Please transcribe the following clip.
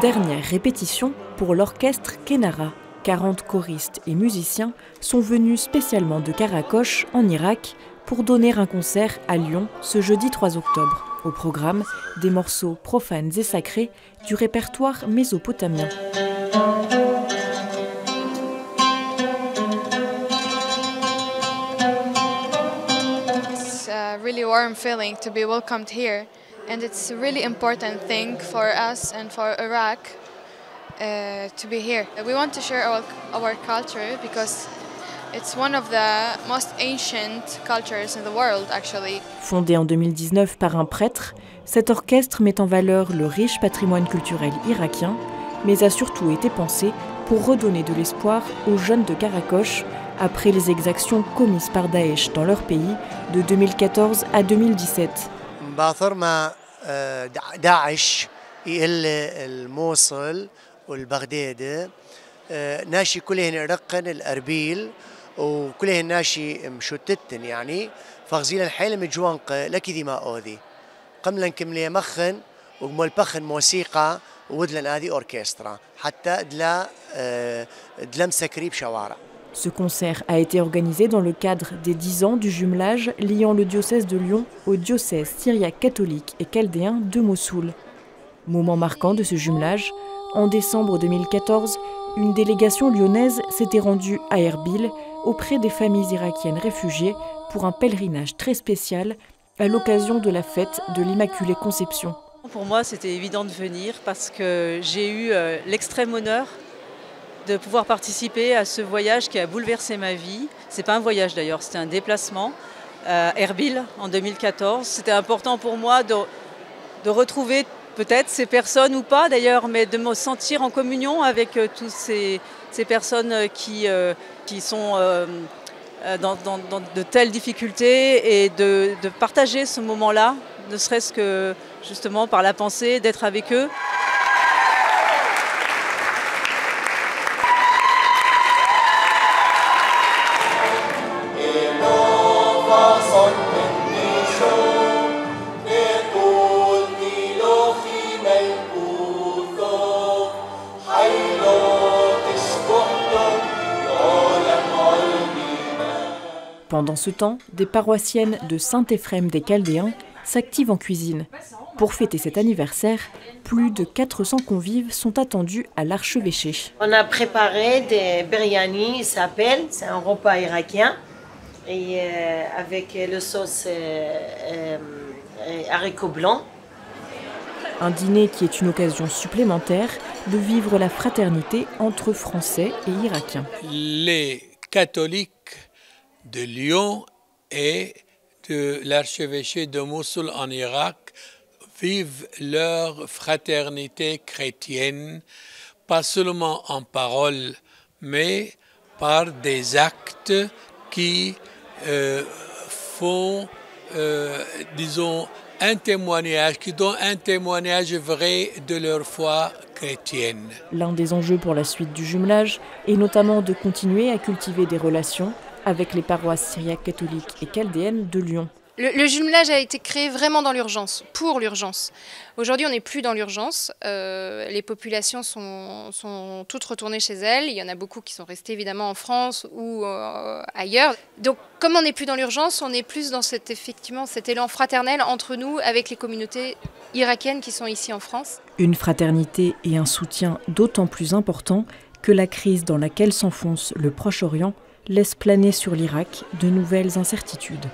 Dernière répétition pour l'orchestre Kenara. 40 choristes et musiciens sont venus spécialement de Karakosh, en Irak, pour donner un concert à Lyon ce jeudi 3 octobre. Au programme, des morceaux profanes et sacrés du répertoire mésopotamien. It's a really warm feeling to be welcomed here, and it's a really important thing for us and for Iraq to be here. We want to share our culture because it's one of the most ancient cultures in the world, actually. Fondé en 2019 par un prêtre, cet orchestre met en valeur le riche patrimoine culturel irakien, mais a surtout été pensé pour redonner de l'espoir aux jeunes de Karakosh après les exactions commises par Daesh dans leur pays de 2014 à 2017. وكلهن ناشي مشتتن يعني فغزيلا الحيل مجوانقة لكي دي ما أوذي قملا كملي مخن ومول بخن موسيقى ودلن هذه أوركسترا حتى دلم سكري بشوارع. Ce concert a été organisé dans le cadre des 10 ans du jumelage liant le diocèse de Lyon au diocèse syriaque catholique et chaldéen de Mossoul. Moment marquant de ce jumelage, en décembre 2014, une délégation lyonnaise s'était rendue à Erbil auprès des familles irakiennes réfugiées pour un pèlerinage très spécial à l'occasion de la fête de l'Immaculée Conception. Pour moi, c'était évident de venir parce que j'ai eu l'extrême honneur de pouvoir participer à ce voyage qui a bouleversé ma vie. C'est pas un voyage d'ailleurs, c'était un déplacement à Erbil en 2014. C'était important pour moi de retrouver peut-être ces personnes ou pas d'ailleurs, mais de me sentir en communion avec toutes ces personnes qui sont dans de telles difficultés et de partager ce moment-là, ne serait-ce que justement par la pensée, d'être avec eux. Pendant ce temps, des paroissiennes de Saint-Éphrem des Chaldéens s'activent en cuisine. Pour fêter cet anniversaire, plus de 400 convives sont attendus à l'archevêché. On a préparé des biryani, c'est un repas irakien, et avec le sauce haricots blancs. Un dîner qui est une occasion supplémentaire de vivre la fraternité entre Français et Irakiens. Les catholiques de Lyon et de l'archevêché de Mossoul en Irak vivent leur fraternité chrétienne, pas seulement en parole, mais par des actes qui font, disons, un témoignage, qui donnent un témoignage vrai de leur foi chrétienne. L'un des enjeux pour la suite du jumelage est notamment de continuer à cultiver des relations avec les paroisses syriaques catholiques et chaldéennes de Lyon. Le jumelage a été créé vraiment dans l'urgence, pour l'urgence. Aujourd'hui, on n'est plus dans l'urgence. Les populations sont toutes retournées chez elles. Il y en a beaucoup qui sont restées évidemment en France ou ailleurs. Donc, comme on n'est plus dans l'urgence, on est plus dans cet élan fraternel entre nous avec les communautés irakiennes qui sont ici en France. Une fraternité et un soutien d'autant plus important que la crise dans laquelle s'enfonce le Proche-Orient laisse planer sur l'Irak de nouvelles incertitudes.